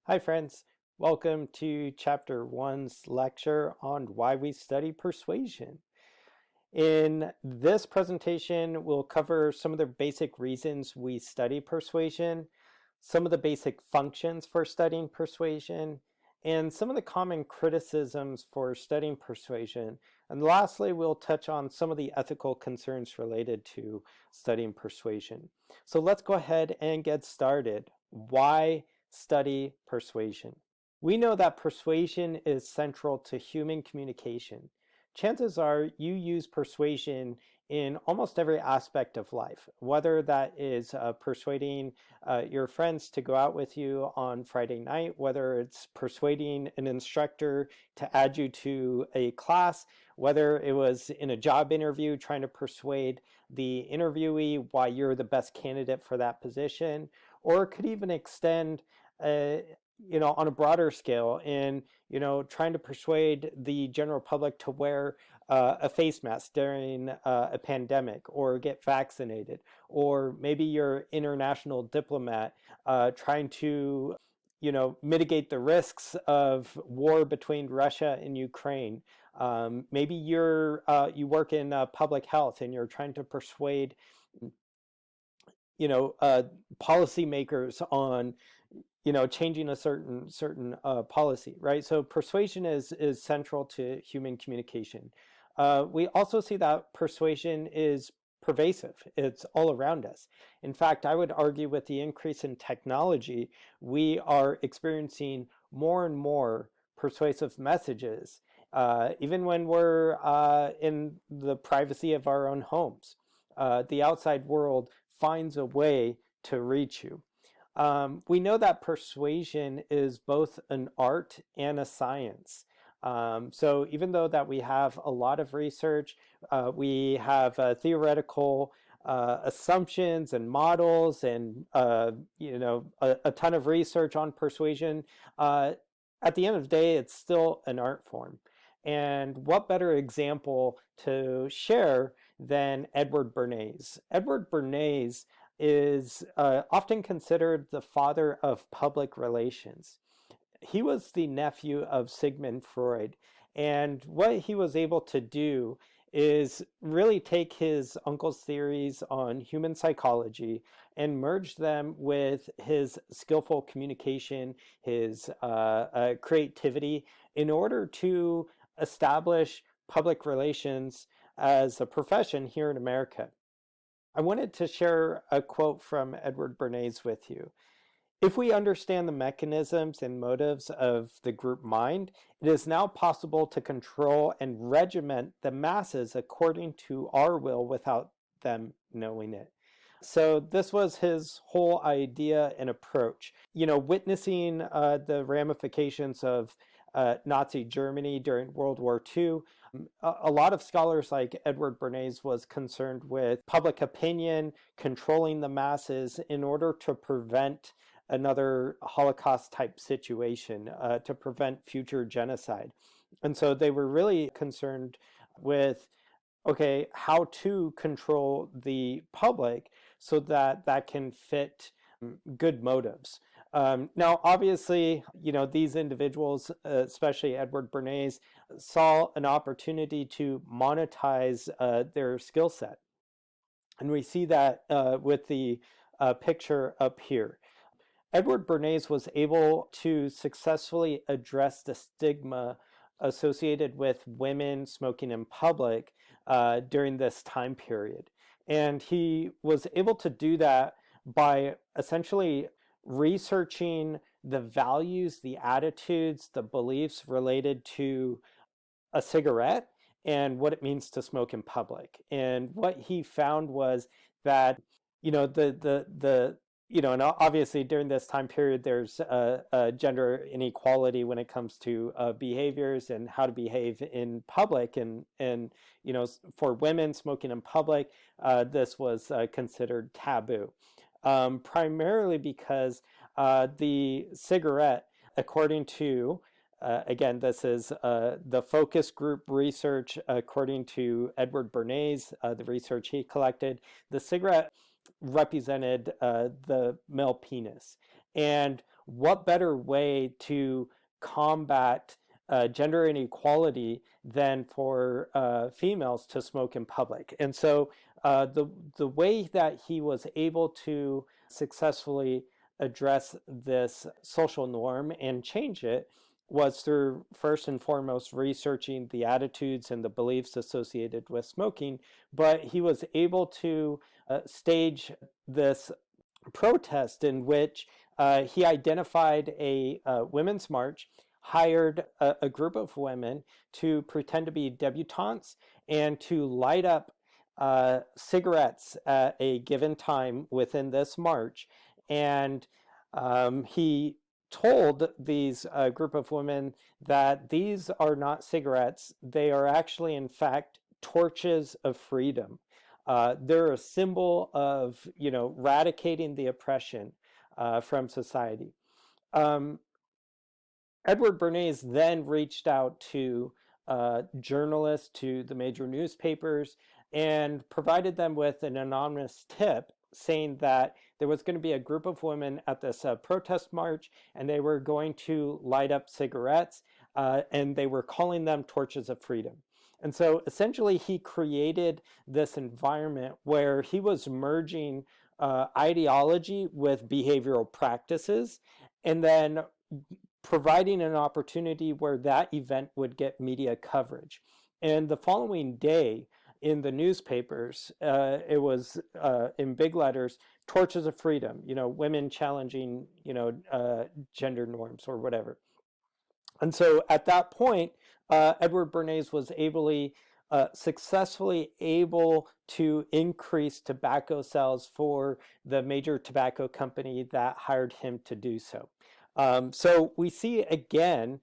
Hi, friends. Welcome to Chapter 1's lecture on why we study persuasion. In this presentation, we'll cover some of the basic reasons we study persuasion, some of the basic functions for studying persuasion, and some of the common criticisms for studying persuasion. And lastly, we'll touch on some of the ethical concerns related to studying persuasion. So let's go ahead and get started. Why study persuasion? We know that persuasion is central to human communication. Chances are you use persuasion in almost every aspect of life, whether that is persuading your friends to go out with you on Friday night, whether it's persuading an instructor to add you to a class, whether it was in a job interview trying to persuade the interviewee why you're the best candidate for that position, or it could even extend uh, on a broader scale in, trying to persuade the general public to wear a face mask during a pandemic or get vaccinated. Or maybe you're international diplomat trying to, mitigate the risks of war between Russia and Ukraine. Maybe you work in public health and you're trying to persuade policymakers on changing a certain policy, right? So persuasion is central to human communication. We also see that persuasion is pervasive. It's all around us. In fact, I would argue with the increase in technology, we are experiencing more and more persuasive messages, even when we're in the privacy of our own homes. The outside world finds a way to reach you. We know that persuasion is both an art and a science. So even though that we have a lot of research, we have theoretical assumptions and models and a ton of research on persuasion, at the end of the day, it's still an art form. And what better example to share than Edward Bernays? Edward Bernays is often considered the father of public relations. He was the nephew of Sigmund Freud, and what he was able to do is really take his uncle's theories on human psychology and merge them with his skillful communication, his creativity, in order to establish public relations as a profession here in America. I wanted to share a quote from Edward Bernays with you. If we understand the mechanisms and motives of the group mind, it is now possible to control and regiment the masses according to our will without them knowing it. So this was his whole idea and approach. Witnessing the ramifications of Nazi Germany during World War II, a lot of scholars like Edward Bernays was concerned with public opinion, controlling the masses in order to prevent another Holocaust type situation, to prevent future genocide. And so they were really concerned with, okay, how to control the public so that that can fit good motives. Now, obviously, these individuals, especially Edward Bernays, saw an opportunity to monetize their skill set. And we see that with the picture up here. Edward Bernays was able to successfully address the stigma associated with women smoking in public during this time period. And he was able to do that by essentially researching the values, the attitudes, the beliefs related to a cigarette and what it means to smoke in public. And what he found was that, and obviously during this time period, there's gender inequality when it comes to behaviors and how to behave in public. And for women smoking in public, this was considered taboo, primarily because the cigarette, according to again, this is the focus group research according to Edward Bernays, the research he collected. The cigarette represented the male penis. And what better way to combat gender inequality than for females to smoke in public? And so the way that he was able to successfully address this social norm and change it was through first and foremost researching the attitudes and the beliefs associated with smoking, but he was able to stage this protest in which he identified a women's march, hired a group of women to pretend to be debutantes and to light up cigarettes at a given time within this march. And he told these group of women that these are not cigarettes. They are actually, in fact, torches of freedom. They're a symbol of, eradicating the oppression from society. Um, Edward Bernays then reached out to journalists, to the major newspapers, and provided them with an anonymous tip saying that there was going to be a group of women at this protest march, and they were going to light up cigarettes, and they were calling them torches of freedom. And so essentially, he created this environment where he was merging ideology with behavioral practices, and then providing an opportunity where that event would get media coverage. And the following day in the newspapers, it was in big letters, torches of freedom, women challenging, gender norms or whatever. And so at that point, Edward Bernays was successfully able to increase tobacco sales for the major tobacco company that hired him to do so. So we see again,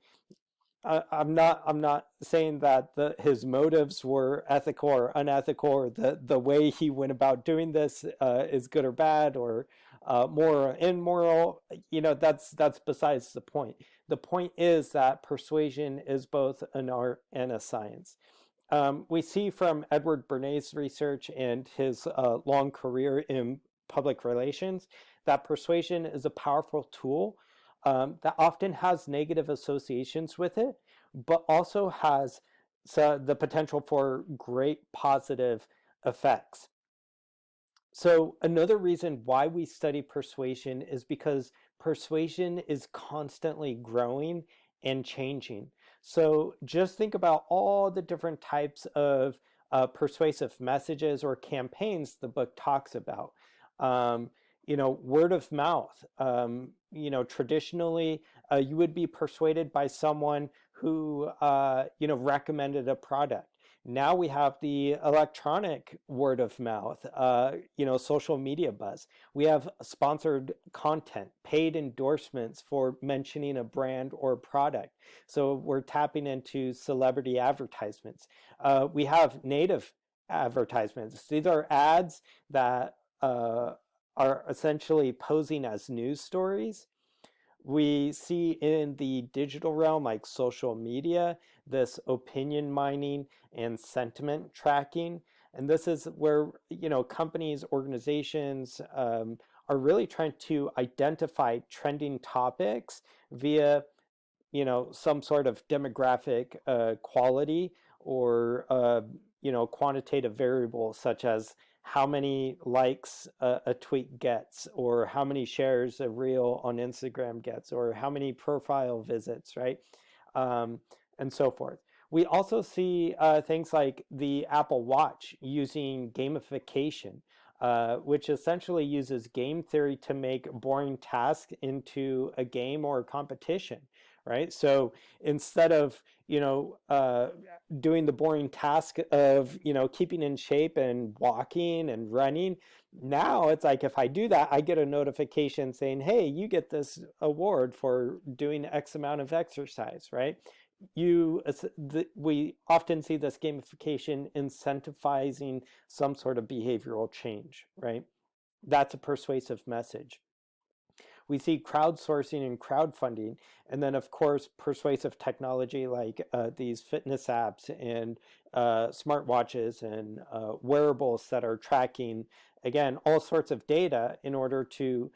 I'm not saying that his motives were ethical or unethical, or the way he went about doing this is good or bad, or moral or immoral. That's besides the point. The point is that persuasion is both an art and a science. We see from Edward Bernays' research and his long career in public relations that persuasion is a powerful tool that often has negative associations with it, but also has the potential for great positive effects. So another reason why we study persuasion is because persuasion is constantly growing and changing. So just think about all the different types of persuasive messages or campaigns the book talks about. Word of mouth. Traditionally, you would be persuaded by someone who, recommended a product. Now we have the electronic word of mouth, social media buzz. We have sponsored content, paid endorsements for mentioning a brand or product. So we're tapping into celebrity advertisements. We have native advertisements. These are ads that are essentially posing as news stories. We see in the digital realm, like social media, this opinion mining and sentiment tracking. And this is where, companies, organizations are really trying to identify trending topics via, some sort of demographic quality or, quantitative variables such as how many likes a tweet gets, or how many shares a reel on Instagram gets, or how many profile visits, right? And so forth. We also see things like the Apple Watch using gamification, which essentially uses game theory to make boring tasks into a game or a competition, right? So instead of, doing the boring task of, keeping in shape and walking and running, now it's like, if I do that, I get a notification saying, hey, you get this award for doing X amount of exercise, right? We often see this gamification incentivizing some sort of behavioral change, right? That's a persuasive message. We see crowdsourcing and crowdfunding, and then of course persuasive technology like these fitness apps and smartwatches and wearables that are tracking again, all sorts of data in order to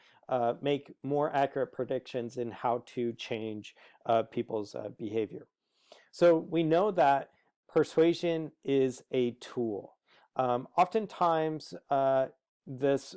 make more accurate predictions in how to change people's behavior. So we know that persuasion is a tool. Oftentimes, this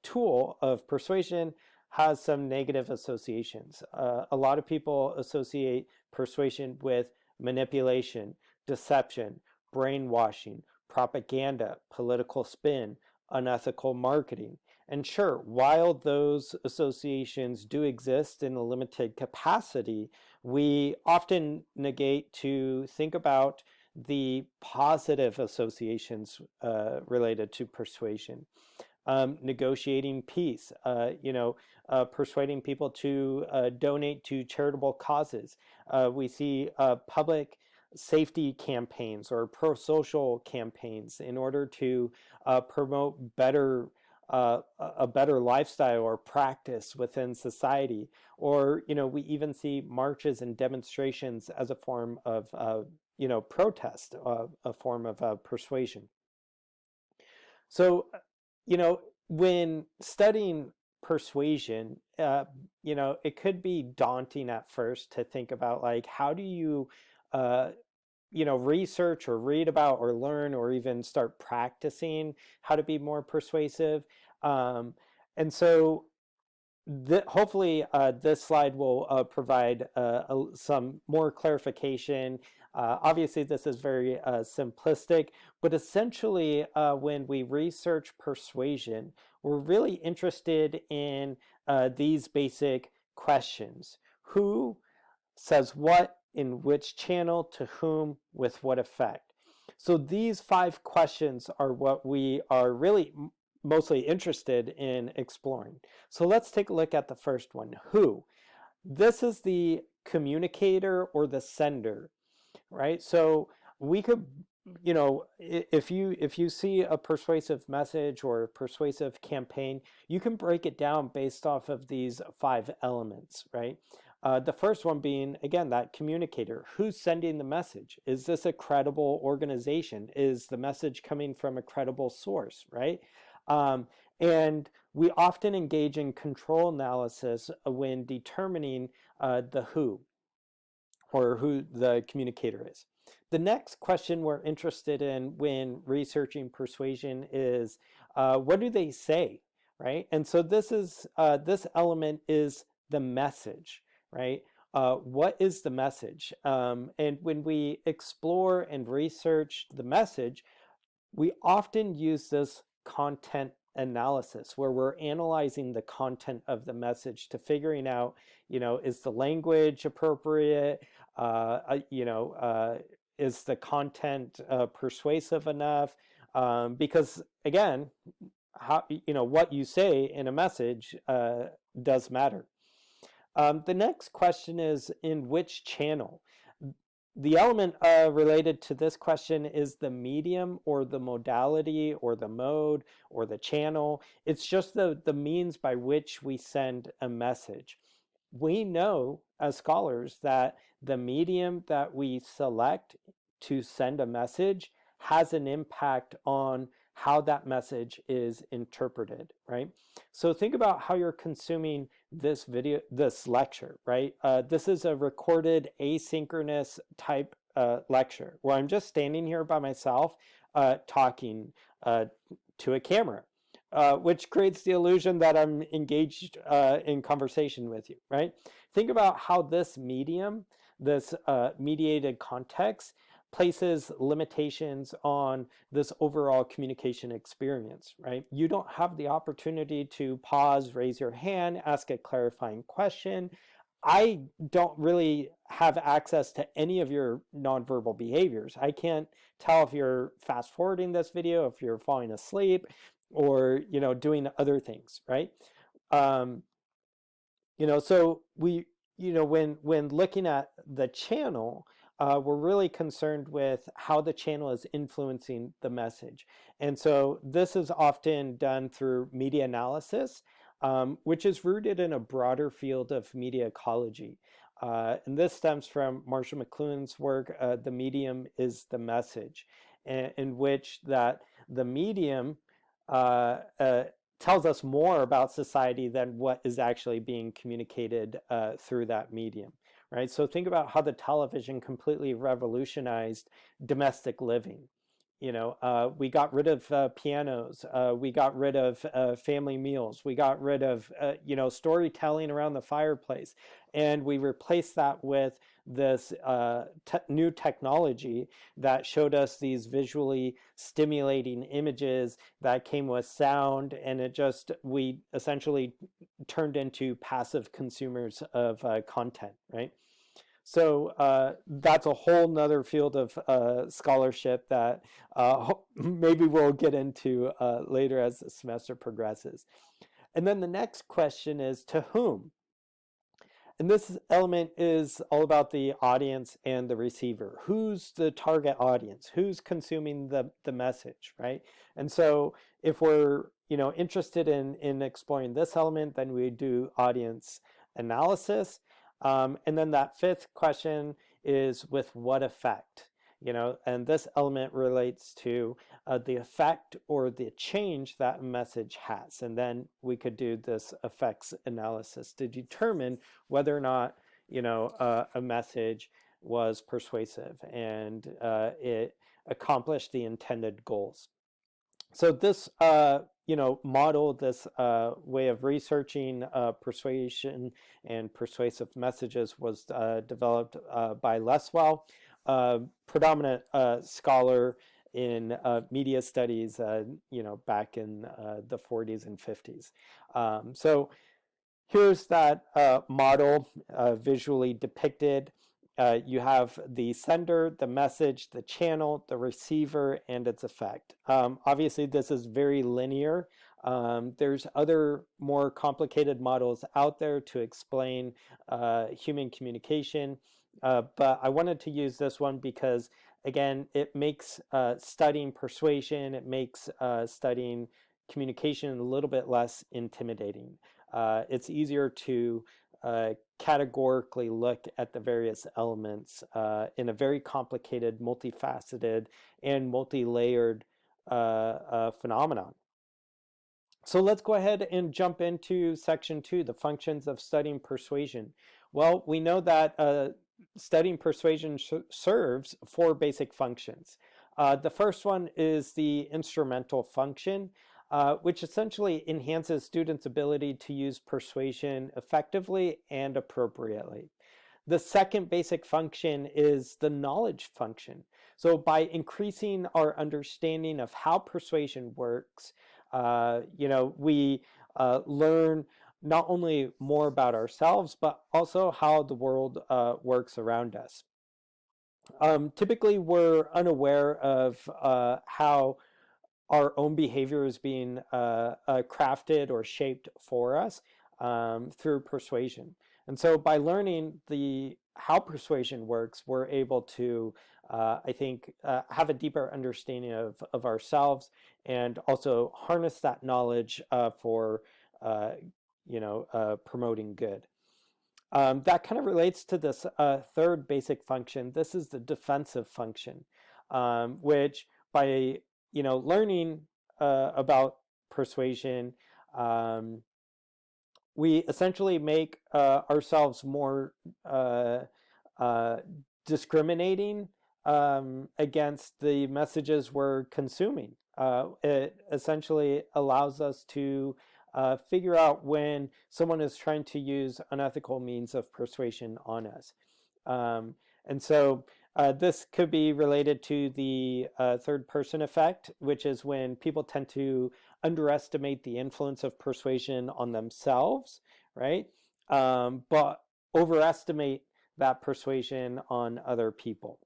tool of persuasion has some negative associations. A lot of people associate persuasion with manipulation, deception, brainwashing, propaganda, political spin, unethical marketing. And sure, while those associations do exist in a limited capacity, we often negate to think about the positive associations related to persuasion. Negotiating peace, persuading people to donate to charitable causes. We see public safety campaigns or pro-social campaigns in order to promote a better lifestyle or practice within society. Or, we even see marches and demonstrations as a form of, protest, a form of persuasion. So, when studying persuasion, it could be daunting at first to think about, like, how do you, research or read about or learn or even start practicing how to be more persuasive. And so hopefully this slide will provide some more clarification. Obviously, this is very simplistic, but essentially, when we research persuasion, we're really interested in these basic questions. Who says what, in which channel, to whom, with what effect? So these 5 questions are what we are really mostly interested in exploring. So let's take a look at the first one, who. This is the communicator or the sender, right? So we could, if you see a persuasive message or a persuasive campaign, you can break it down based off of these 5 elements, right? The first one being, again, that communicator. Who's sending the message? Is this a credible organization? Is the message coming from a credible source, right? And we often engage in control analysis when determining the who, or who the communicator is. The next question we're interested in when researching persuasion is, what do they say, right? And so this element is the message, right? What is the message? And when we explore and research the message, we often use this content analysis where we're analyzing the content of the message to figuring out, is the language appropriate? Is the content persuasive enough? Because again, what you say in a message does matter. The next question is, in which channel? The element related to this question is the medium or the modality or the mode or the channel. It's just the means by which we send a message. We know as scholars that the medium that we select to send a message has an impact on how that message is interpreted, right? So think about how you're consuming this lecture, right? This is a recorded asynchronous type lecture where I'm just standing here by myself talking to a camera, which creates the illusion that I'm engaged in conversation with you, right? Think about how this medium, this mediated context, places limitations on this overall communication experience, right? You don't have the opportunity to pause, raise your hand, ask a clarifying question. I don't really have access to any of your nonverbal behaviors. I can't tell if you're fast forwarding this video, if you're falling asleep, or doing other things, right? So we, when looking at the channel, we're really concerned with how the channel is influencing the message. And so this is often done through media analysis, which is rooted in a broader field of media ecology. And this stems from Marshall McLuhan's work, The Medium is the Message, in which that the medium uh, uh, tells us more about society than what is actually being communicated through that medium, right? So think about how the television completely revolutionized domestic living. We got rid of pianos. We got rid of family meals. We got rid of, storytelling around the fireplace. And we replaced that with this new technology that showed us these visually stimulating images that came with sound. And we essentially turned into passive consumers of content, right? So that's a whole nother field of scholarship that maybe we'll get into later as the semester progresses. And then the next question is, to whom? And this element is all about the audience and the receiver. Who's the target audience? Who's consuming the message, right? And so if we're interested in exploring this element, then we do audience analysis. And then that fifth question is, with what effect? And this element relates to the effect or the change that a message has. And then we could do this effects analysis to determine whether or not a message was persuasive and it accomplished the intended goals. So this model, this way of researching persuasion and persuasive messages was developed by Leswell, predominant scholar in media studies, back in the 40s and 50s. So here's that model visually depicted. You have the sender, the message, the channel, the receiver, and its effect. Obviously, this is very linear. There's other more complicated models out there to explain human communication, but I wanted to use this one because, again, it makes studying persuasion, it makes studying communication a little bit less intimidating. It's easier to categorically look at the various elements in a very complicated, multifaceted, and multi-layered phenomenon. So let's go ahead and jump into section 2, the functions of studying persuasion. Well, we know that studying persuasion serves 4 basic functions. The first one is the instrumental function, which essentially enhances students' ability to use persuasion effectively and appropriately. The second basic function is the knowledge function. So by increasing our understanding of how persuasion works, we learn not only more about ourselves, but also how the world works around us. Typically, we're unaware of how our own behavior is being crafted or shaped for us through persuasion. And so by learning how persuasion works, we're able to, I think, have a deeper understanding of ourselves and also harness that knowledge for, promoting good. That kind of relates to this third basic function. This is the defensive function, which by learning about persuasion, we essentially make ourselves more discriminating against the messages we're consuming. It essentially allows us to figure out when someone is trying to use unethical means of persuasion on us. And so this could be related to the third person effect, which is when people tend to underestimate the influence of persuasion on themselves, right? But overestimate that persuasion on other people.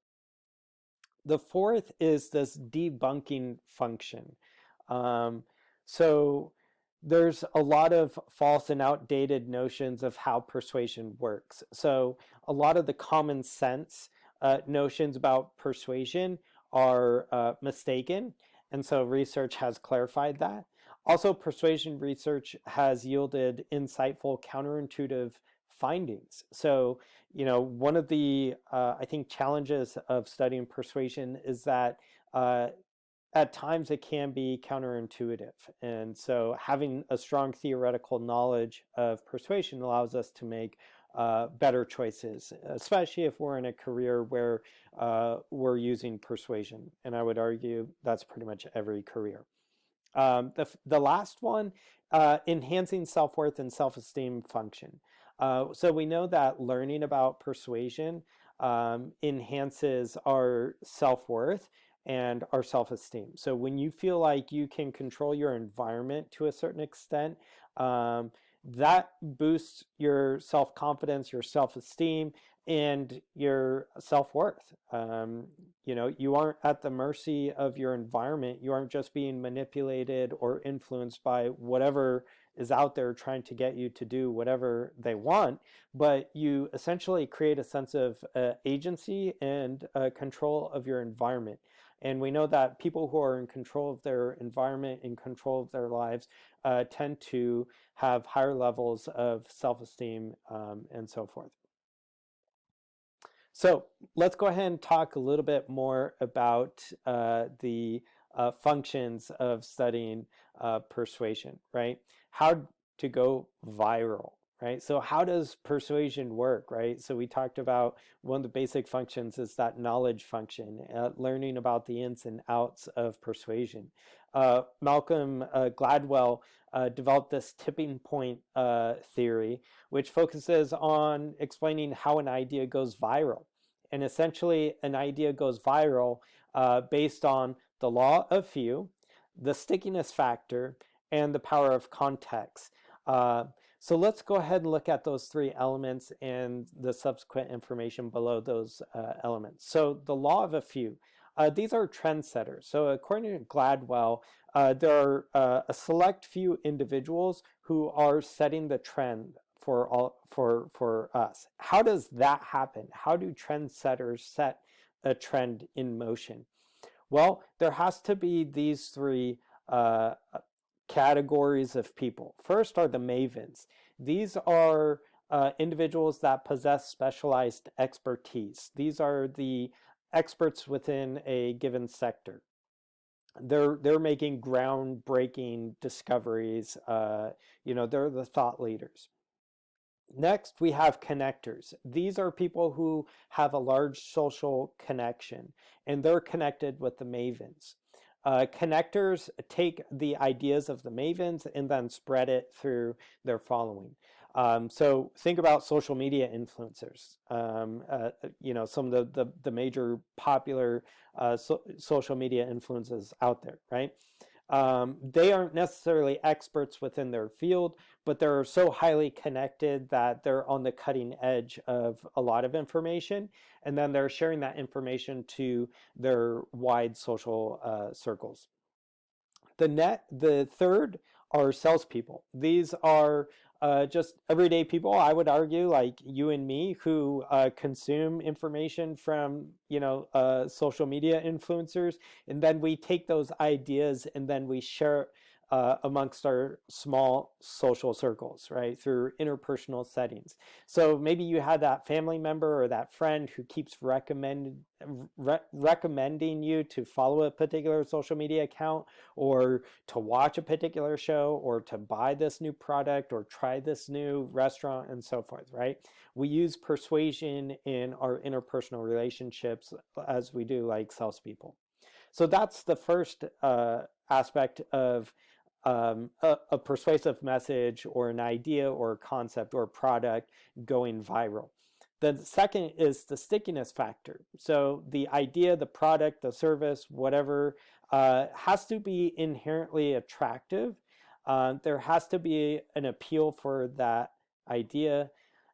The fourth is this debunking function. So there's a lot of false and outdated notions of how persuasion works. So a lot of the common sense notions about persuasion are mistaken. And so research has clarified that. Also, persuasion research has yielded insightful, counterintuitive findings. So, one of the, I think, challenges of studying persuasion is that at times it can be counterintuitive. And so having a strong theoretical knowledge of persuasion allows us to make better choices, especially if we're in a career where we're using persuasion. And I would argue that's pretty much every career. The last one, enhancing self-worth and self-esteem function. So we know that learning about persuasion enhances our self-worth and our self-esteem. So when you feel like you can control your environment to a certain extent, that boosts your self-confidence, your self-esteem, and your self-worth. You aren't at the mercy of your environment. You aren't just being manipulated or influenced by whatever is out there trying to get you to do whatever they want, but you essentially create a sense of agency and control of your environment. And we know that people who are in control of their environment, in control of their lives, tend to have higher levels of self-esteem and so forth. So let's go ahead and talk a little bit more about the functions of studying persuasion, right? How to go viral, right? So how does persuasion work, right? So we talked about one of the basic functions is that knowledge function, learning about the ins and outs of persuasion. Malcolm Gladwell developed this tipping point theory, which focuses on explaining how an idea goes viral. And essentially, an idea goes viral based on the law of few, the stickiness factor, and the power of context. So let's go ahead and look at those three elements and the subsequent information below those elements. So the law of a few. These are trendsetters. So according to Gladwell, there are a select few individuals who are setting the trend for us. How does that happen? How do trendsetters set a trend in motion? Well, there has to be these three categories of people. First are the mavens. These are individuals that possess specialized expertise. These are the experts within a given sector. They're making groundbreaking discoveries. They're the thought leaders. Next, we have connectors. These are people who have a large social connection, and they're connected with the mavens. Connectors take the ideas of the mavens and then spread it through their following. So think about social media influencers. Some of the major popular social media influences out there, right? They aren't necessarily experts within their field, but they're so highly connected that they're on the cutting edge of a lot of information, and then they're sharing that information to their wide social circles. The third are salespeople. These are just everyday people, I would argue, like you and me, who consume information from social media influencers, and then we take those ideas and then we share amongst our small social circles, right, through interpersonal settings. So maybe you had that family member or that friend who keeps recommending you to follow a particular social media account, or to watch a particular show, or to buy this new product, or try this new restaurant, and so forth, right? We use persuasion in our interpersonal relationships as we do like salespeople. So that's the first aspect of a persuasive message or an idea or a concept or a product going viral. The second is the stickiness factor. So the idea, the product, the service, whatever, has to be inherently attractive. There has to be an appeal for that idea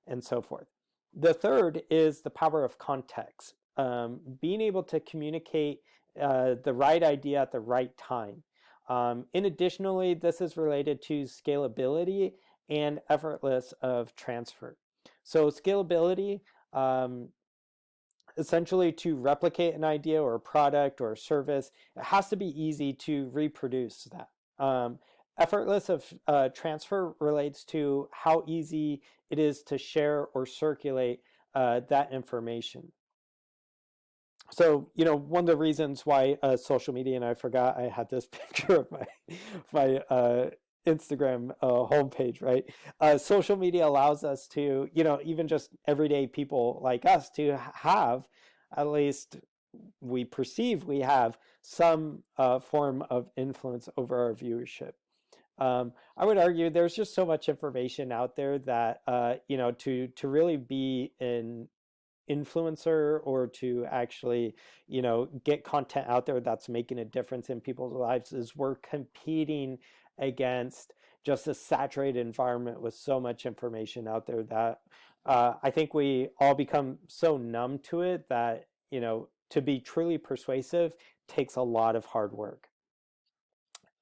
and so forth. The third is the power of context. Being able to communicate the right idea at the right time. Additionally, this is related to scalability and effortless of transfer. So scalability, essentially to replicate an idea or a product or a service, it has to be easy to reproduce that. Effortless of transfer relates to how easy it is to share or circulate that information. So, one of the reasons why social media, and I forgot I had this picture of my Instagram homepage, right? Social media allows us to, even just everyday people like us to have, at least we perceive we have, some form of influence over our viewership. I would argue there's just so much information out there that, to really be an influencer, or to actually, get content out there that's making a difference in people's lives, is we're competing against just a saturated environment with so much information out there that I think we all become so numb to it that, to be truly persuasive takes a lot of hard work.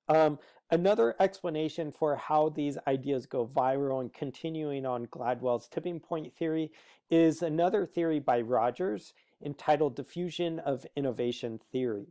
Um, Another explanation for how these ideas go viral, and continuing on Gladwell's tipping point theory, is another theory by Rogers entitled Diffusion of Innovation Theory.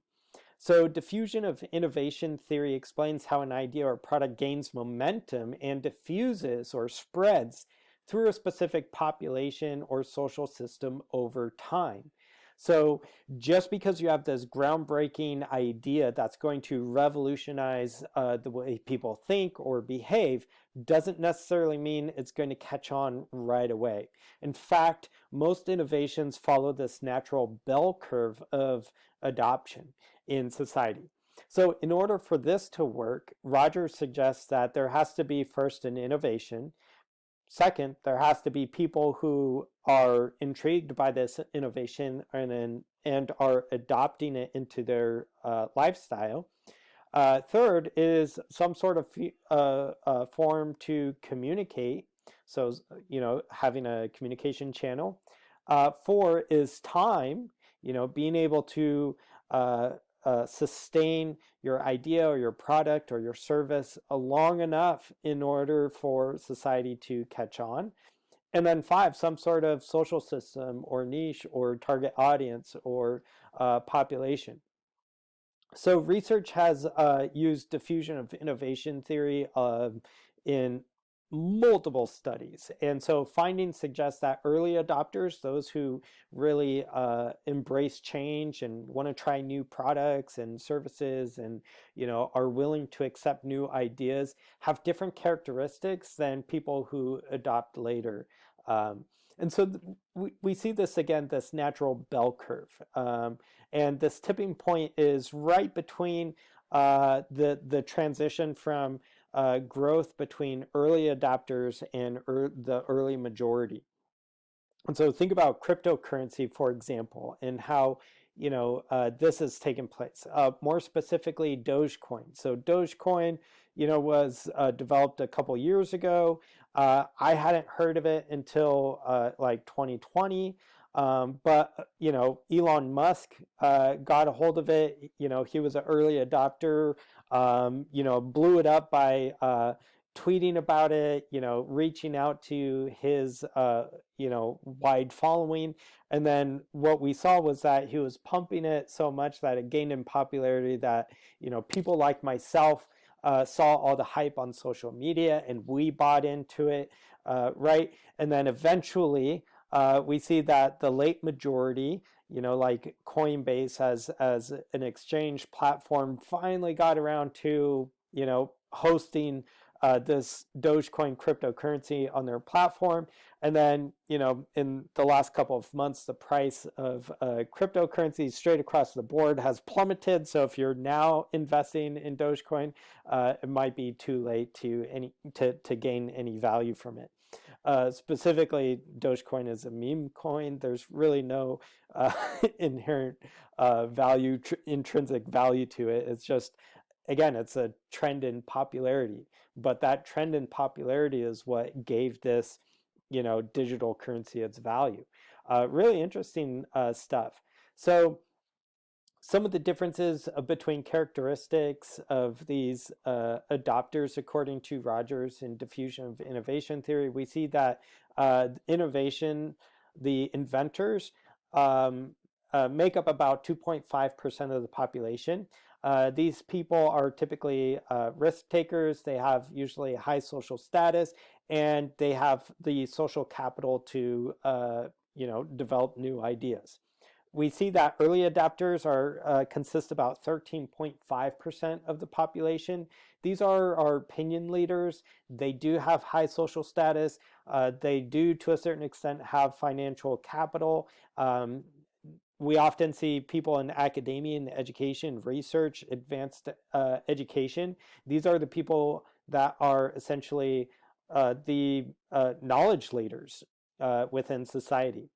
So, diffusion of innovation theory explains how an idea or product gains momentum and diffuses or spreads through a specific population or social system over time. So, just because you have this groundbreaking idea that's going to revolutionize the way people think or behave, doesn't necessarily mean it's going to catch on right away. In fact, most innovations follow this natural bell curve of adoption in society. So, in order for this to work, Rogers suggests that there has to be first an innovation. Second, there has to be people who are intrigued by this innovation and are adopting it into their lifestyle. Third is some sort of form to communicate. So, having a communication channel. Four is time, being able to uh, sustain your idea or your product or your service long enough in order for society to catch on. And then five, some sort of social system or niche or target audience or population. So research has used diffusion of innovation theory in multiple studies. And so findings suggest that early adopters, those who really embrace change and want to try new products and services and, are willing to accept new ideas, have different characteristics than people who adopt later. And so we see this again, this natural bell curve. And this tipping point is right between the transition from growth between early adopters and the early majority. And so think about cryptocurrency, for example, and how this has taken place. More specifically, Dogecoin. So Dogecoin, was developed a couple years ago. I hadn't heard of it until like 2020. But Elon Musk got a hold of it. He was an early adopter. Blew it up by tweeting about it, reaching out to his, wide following. And then what we saw was that he was pumping it so much that it gained in popularity that, people like myself saw all the hype on social media and we bought into it, right? And then eventually we see that the late majority, like Coinbase as an exchange platform, finally got around to, hosting this Dogecoin cryptocurrency on their platform. And then, in the last couple of months, the price of cryptocurrency straight across the board has plummeted. So if you're now investing in Dogecoin, it might be too late to gain any value from it. Specifically, Dogecoin is a meme coin. There's really no inherent intrinsic value to it. It's just, again, it's a trend in popularity. But that trend in popularity is what gave this, digital currency its value. Really interesting stuff. So some of the differences between characteristics of these adopters, according to Rogers in diffusion of innovation theory, we see that innovation, the inventors, make up about 2.5% of the population. These people are typically risk takers. They have usually high social status, and they have the social capital to, develop new ideas. We see that early adapters consist about 13.5% of the population. These are our opinion leaders. They do have high social status. They do, to a certain extent, have financial capital. We often see people in academia and education, research, advanced education. These are the people that are essentially the knowledge leaders within society.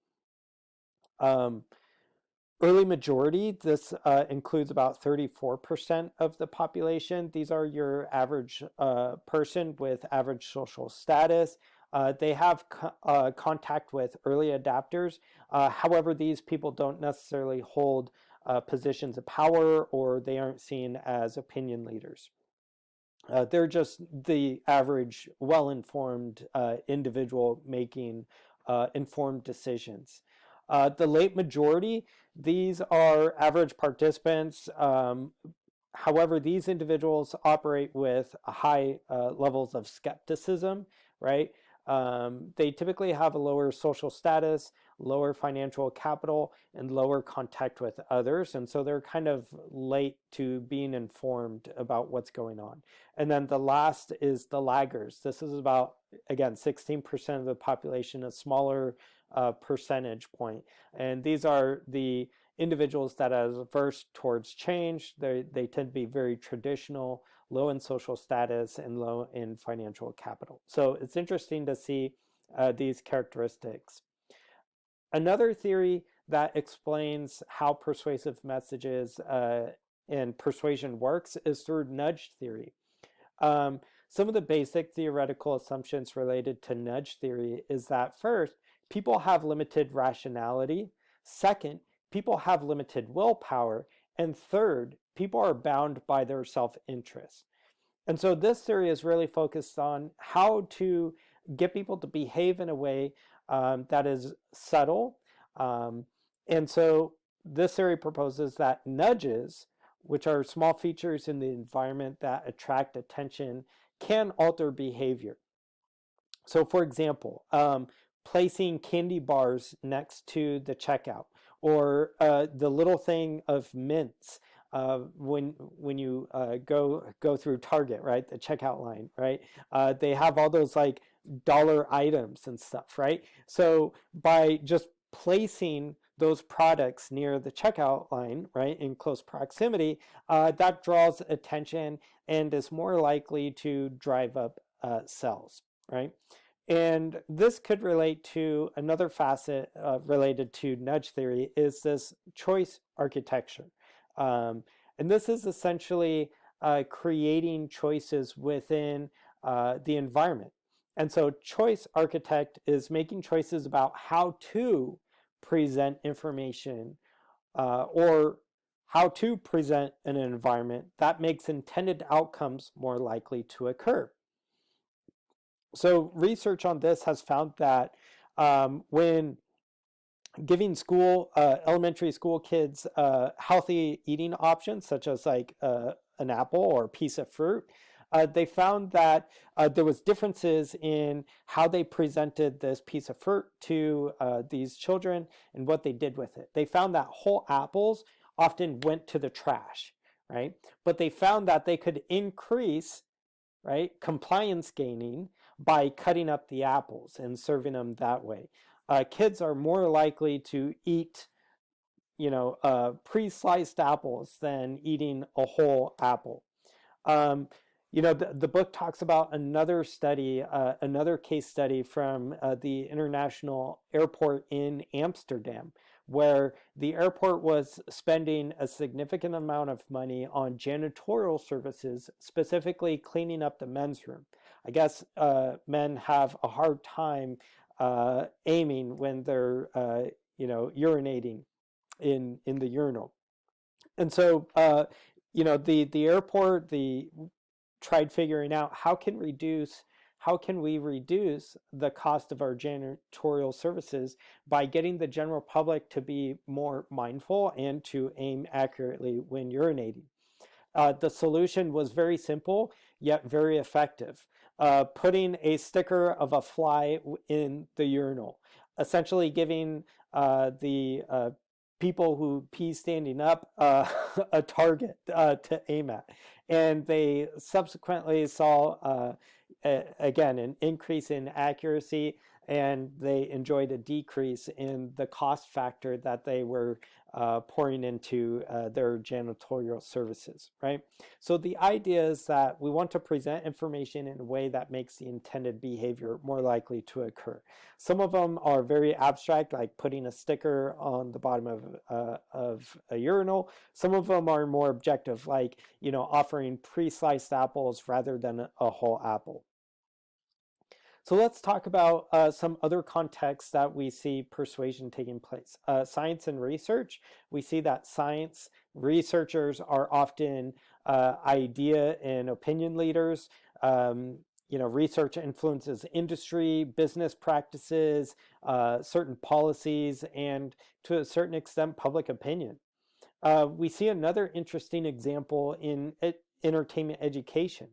Early majority, this includes about 34% of the population. These are your average person with average social status. They have contact with early adapters. However, these people don't necessarily hold positions of power, or they aren't seen as opinion leaders. They're just the average, well-informed individual making informed decisions. The late majority, these are average participants. However, these individuals operate with high levels of skepticism, right? They typically have a lower social status, lower financial capital, and lower contact with others. And so they're kind of late to being informed about what's going on. And then the last is the laggers. This is about, again, 16% of the population, a smaller percentage point. And these are the individuals that are averse towards change. They tend to be very traditional, low in social status, and low in financial capital. So it's interesting to see these characteristics. Another theory that explains how persuasive messages and persuasion works is through nudge theory. Some of the basic theoretical assumptions related to nudge theory is that first, people have limited rationality. Second, people have limited willpower. And third, people are bound by their self-interest. And so this theory is really focused on how to get people to behave in a way that is subtle. And so this theory proposes that nudges, which are small features in the environment that attract attention, can alter behavior. So for example, placing candy bars next to the checkout, or the little thing of mints when you go through Target, right? The checkout line, right? They have all those like dollar items and stuff, right? So by just placing those products near the checkout line, right, in close proximity, that draws attention and is more likely to drive up sales, right? And this could relate to another facet related to nudge theory, is this choice architecture. And this is essentially creating choices within the environment. And so choice architect is making choices about how to present information or how to present an environment that makes intended outcomes more likely to occur. So research on this has found that when giving elementary school kids healthy eating options, such as like an apple or a piece of fruit, they found that there was differences in how they presented this piece of fruit to these children and what they did with it. They found that whole apples often went to the trash, right? But they found that they could increase, right, compliance gaining by cutting up the apples and serving them that way. Kids are more likely to eat, pre-sliced apples than eating a whole apple. The book talks about another study, another case study from the International Airport in Amsterdam, where the airport was spending a significant amount of money on janitorial services, specifically cleaning up the men's room. I guess men have a hard time aiming when they're, urinating in the urinal. And so, the airport, tried figuring out how can we reduce the cost of our janitorial services by getting the general public to be more mindful and to aim accurately when urinating. The solution was very simple, yet very effective. Putting a sticker of a fly in the urinal, essentially giving the people who pee standing up a target to aim at. And they subsequently saw, again, an increase in accuracy, and they enjoyed a decrease in the cost factor that they were pouring into their janitorial services, right? So the idea is that we want to present information in a way that makes the intended behavior more likely to occur. Some of them are very abstract, like putting a sticker on the bottom of a urinal. Some of them are more objective, like, offering pre-sliced apples rather than a whole apple. So let's talk about some other contexts that we see persuasion taking place. Science and research. We see that science researchers are often idea and opinion leaders. Research influences industry, business practices, certain policies, and to a certain extent, public opinion. We see another interesting example in entertainment education.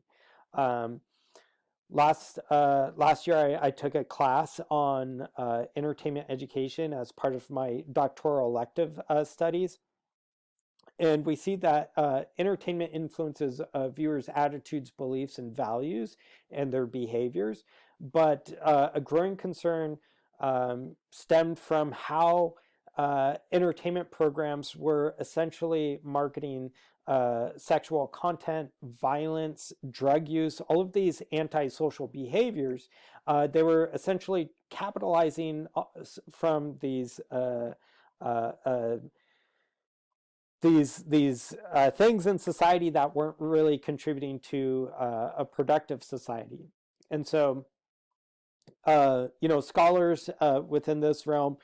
Last year, I took a class on entertainment education as part of my doctoral elective studies. And we see that entertainment influences viewers' attitudes, beliefs, and values and their behaviors. But a growing concern stemmed from how entertainment programs were essentially marketing sexual content, violence, drug use, all of these antisocial behaviors. They were essentially capitalizing from these things in society that weren't really contributing to a productive society. And so scholars within this realm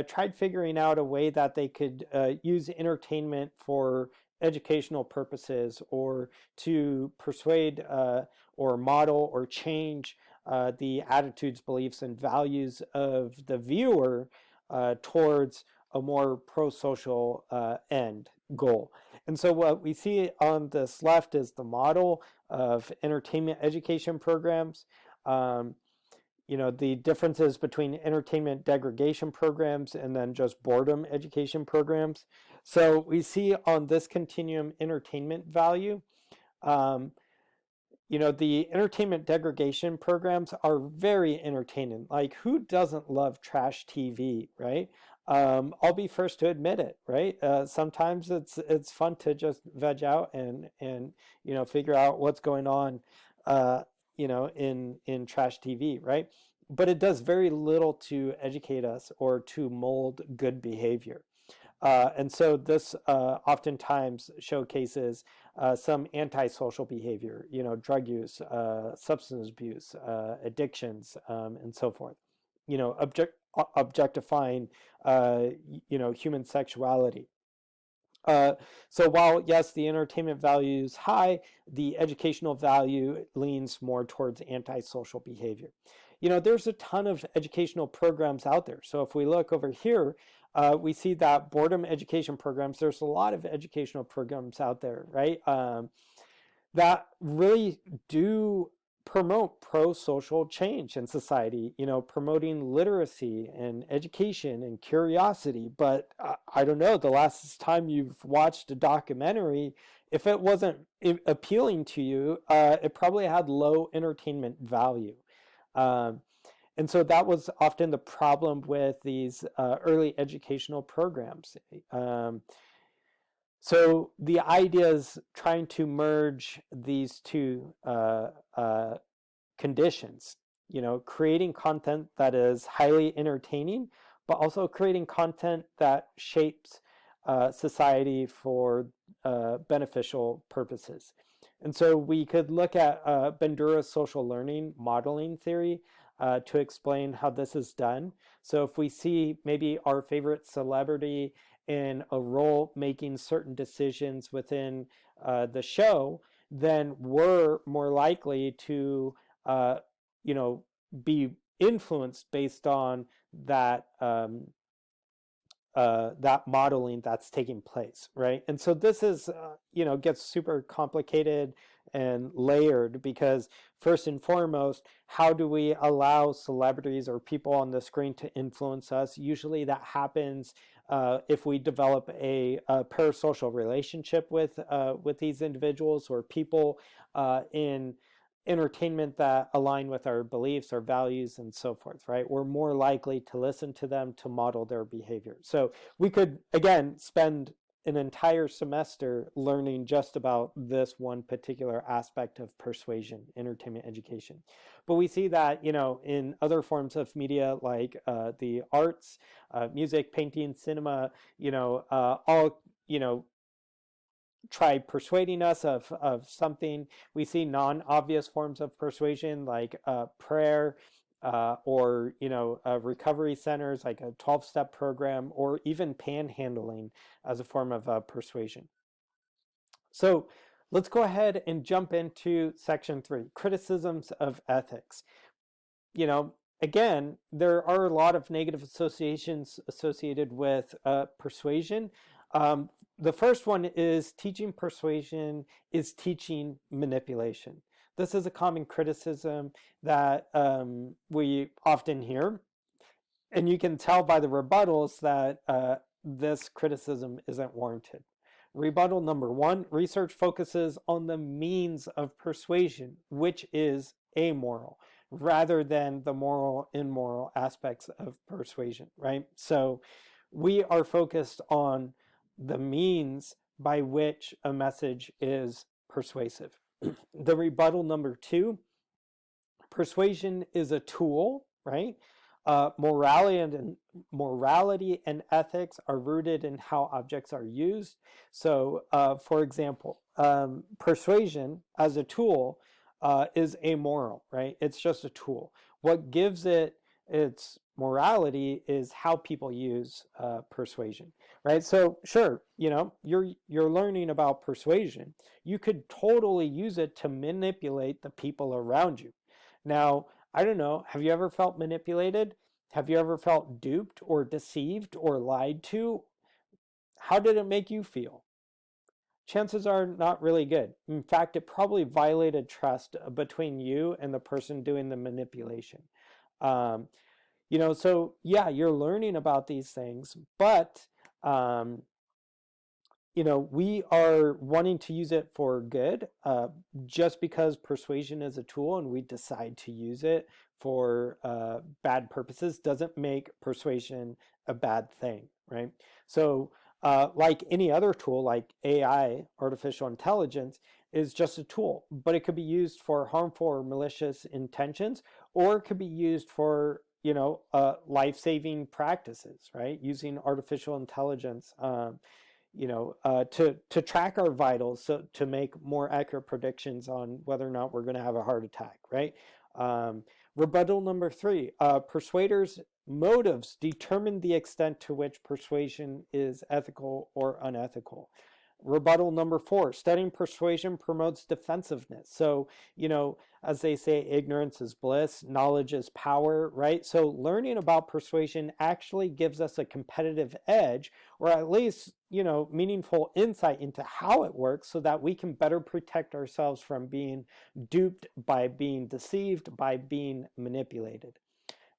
tried figuring out a way that they could use entertainment for educational purposes, or to persuade or model or change the attitudes, beliefs, and values of the viewer towards a more pro-social end goal. And so what we see on this left is the model of entertainment education programs. The differences between entertainment degradation programs and then just boredom education programs. So we see on this continuum entertainment value. The entertainment degradation programs are very entertaining. Like, who doesn't love trash TV, right? I'll be first to admit it, right? Sometimes it's fun to just veg out and figure out what's going on, in trash TV, right? But it does very little to educate us or to mold good behavior. And so this oftentimes showcases some antisocial behavior, drug use, substance abuse, addictions, and so forth. Objectifying, human sexuality. So while, yes, the entertainment value is high, the educational value leans more towards antisocial behavior. There's a ton of educational programs out there. So if we look over here, we see that boredom education programs, there's a lot of educational programs out there, right? That really do promote pro-social change in society, promoting literacy and education and curiosity. But I don't know, the last time you've watched a documentary, if it wasn't appealing to you, it probably had low entertainment value. And so that was often the problem with these early educational programs. So the idea is trying to merge these two conditions, creating content that is highly entertaining, but also creating content that shapes society for beneficial purposes. And so we could look at Bandura's social learning modeling theory to explain how this is done. So if we see maybe our favorite celebrity in a role making certain decisions within the show, then we're more likely to be influenced based on that that modeling that's taking place, right? And so this is gets super complicated and layered, because first and foremost, how do we allow celebrities or people on the screen to influence us? Usually that happens if we develop a parasocial relationship with these individuals or people in entertainment that align with our beliefs, our values, and so forth, right? We're more likely to listen to them, to model their behavior. So we could, again, spend an entire semester learning just about this one particular aspect of persuasion, entertainment education. But we see that, in other forms of media like the arts, music, painting, cinema, all, try persuading us of something. We see non-obvious forms of persuasion like prayer, or recovery centers like a 12-step program, or even panhandling as a form of persuasion. So let's go ahead and jump into section 3, criticisms of ethics. Again, there are a lot of negative associations associated with persuasion. The first one is teaching persuasion is teaching manipulation. This is a common criticism that we often hear, and you can tell by the rebuttals that this criticism isn't warranted. Rebuttal number 1, research focuses on the means of persuasion, which is amoral, rather than the moral, immoral aspects of persuasion, right? So we are focused on the means by which a message is persuasive. The rebuttal number 2, persuasion is a tool, right? Morality and ethics are rooted in how objects are used. So, for example, persuasion as a tool is amoral, right? It's just a tool. What gives it its morality is how people use persuasion, right? So, sure, you're learning about persuasion. You could totally use it to manipulate the people around you. Now, I don't know, have you ever felt manipulated? Have you ever felt duped or deceived or lied to? How did it make you feel? Chances are not really good. In fact, it probably violated trust between you and the person doing the manipulation. So yeah, you're learning about these things, but we are wanting to use it for good. Just because persuasion is a tool and we decide to use it for bad purposes doesn't make persuasion a bad thing, right? So like any other tool, like AI, artificial intelligence, is just a tool, but it could be used for harmful or malicious intentions, or it could be used for life-saving practices, right? Using artificial intelligence to track our vitals, so to make more accurate predictions on whether or not we're going to have a heart attack, right? Rebuttal number 3, persuaders' motives determine the extent to which persuasion is ethical or unethical. Rebuttal number 4, studying persuasion promotes defensiveness. So, as they say, ignorance is bliss, knowledge is power, right? So learning about persuasion actually gives us a competitive edge, or at least, meaningful insight into how it works, so that we can better protect ourselves from being duped, by being deceived, by being manipulated.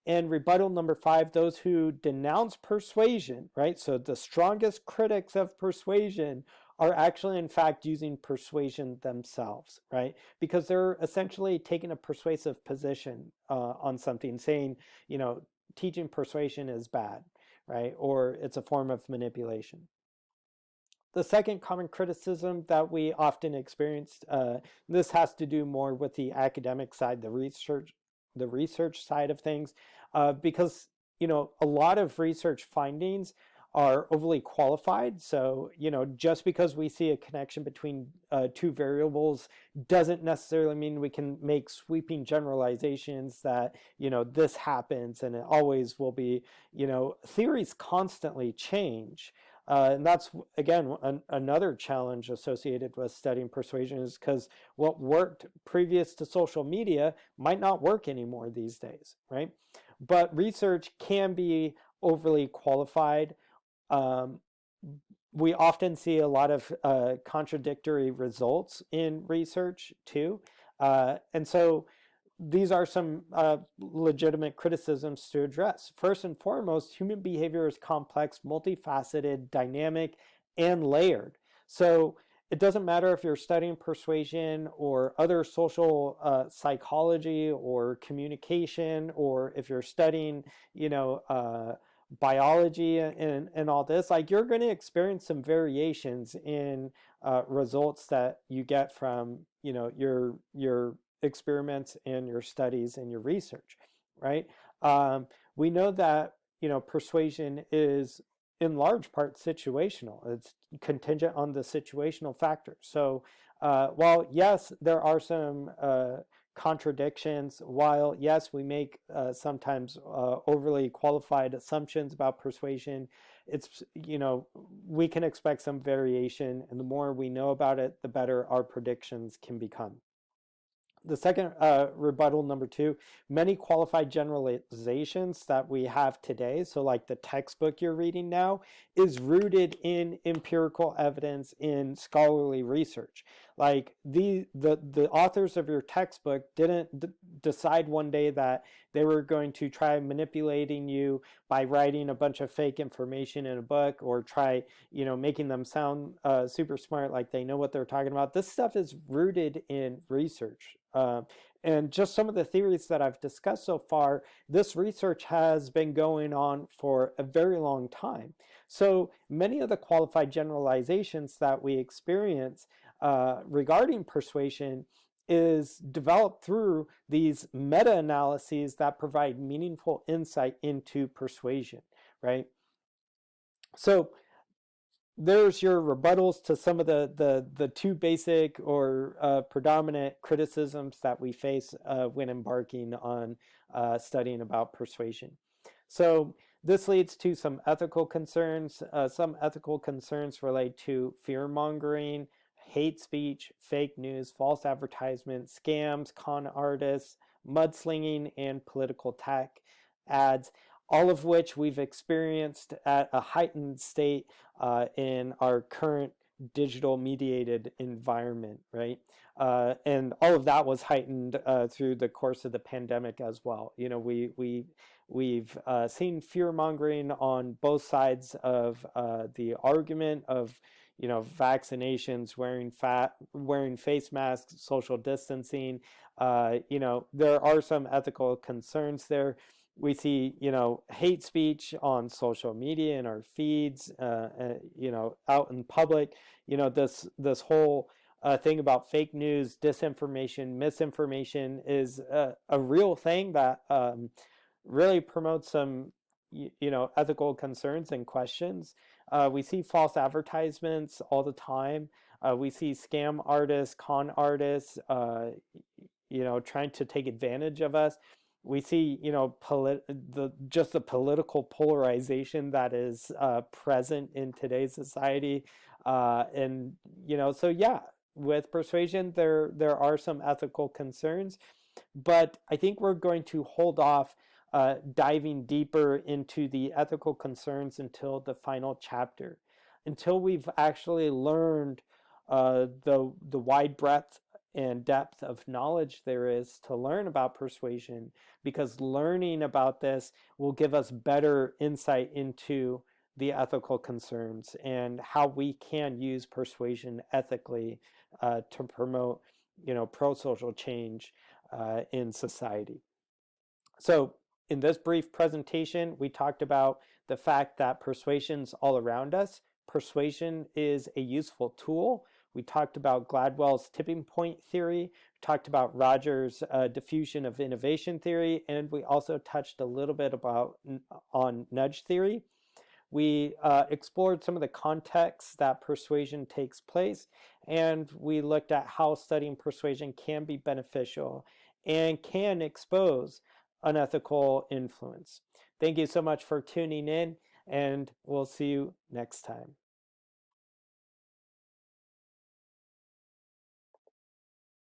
And rebuttal number 5, those who denounce persuasion, right? So the strongest critics of persuasion are actually, in fact, using persuasion themselves, right? Because they're essentially taking a persuasive position on something, saying, teaching persuasion is bad, right? Or it's a form of manipulation. The second common criticism that we often experienced, this has to do more with the academic side, the research side of things, because a lot of research findings are overly qualified. So just because we see a connection between two variables doesn't necessarily mean we can make sweeping generalizations that this happens and it always will be. Theories constantly change. And that's, again, another challenge associated with studying persuasion, is because what worked previous to social media might not work anymore these days, right? But research can be overly qualified. we often see a lot of contradictory results in research too. And so these are some legitimate criticisms to address. First and foremost, human behavior is complex, multifaceted, dynamic, and layered. So it doesn't matter if you're studying persuasion or other social psychology or communication, or if you're studying, biology and all this, like, you're going to experience some variations in results that you get from, your experiments and your studies and your research, right? We know that, persuasion is in large part situational. It's contingent on the situational factors. So while yes, there are some contradictions, while yes, we make sometimes overly qualified assumptions about persuasion, it's, we can expect some variation, and the more we know about it, the better our predictions can become. The second rebuttal, number two, many qualified generalizations that we have today, so like the textbook you're reading now, is rooted in empirical evidence, in scholarly research. Like the authors of your textbook didn't decide one day that they were going to try manipulating you by writing a bunch of fake information in a book, or try, making them sound super smart, like they know what they're talking about. This stuff is rooted in research. And just some of the theories that I've discussed so far, this research has been going on for a very long time. So many of the qualified generalizations that we experience regarding persuasion is developed through these meta-analyses that provide meaningful insight into persuasion, right? So there's your rebuttals to some of the two basic or predominant criticisms that we face when embarking on studying about persuasion. So this leads to some ethical concerns. Some ethical concerns relate to fear-mongering, hate speech, fake news, false advertisement, scams, con artists, mudslinging, and political attack ads, all of which we've experienced at a heightened state in our current digital mediated environment, right? And all of that was heightened through the course of the pandemic as well. We've seen fear mongering on both sides of the argument of, vaccinations, wearing face masks, social distancing. There are some ethical concerns there. We see, hate speech on social media in our feeds, out in public. This whole thing about fake news, disinformation, misinformation is a real thing that really promotes some, ethical concerns and questions. We see false advertisements all the time. We see scam artists, con artists, trying to take advantage of us. We see, the political polarization that is present in today's society, and so yeah, with persuasion, there are some ethical concerns, but I think we're going to hold off diving deeper into the ethical concerns until the final chapter, until we've actually learned the wide breadth and depth of knowledge there is to learn about persuasion, because learning about this will give us better insight into the ethical concerns and how we can use persuasion ethically to promote, pro-social change in society. So in this brief presentation, we talked about the fact that persuasion's all around us. Persuasion is a useful tool. We talked about Gladwell's tipping point theory, we talked about Rogers' diffusion of innovation theory, and we also touched a little bit on nudge theory. We explored some of the contexts that persuasion takes place, and we looked at how studying persuasion can be beneficial and can expose unethical influence. Thank you so much for tuning in, and we'll see you next time.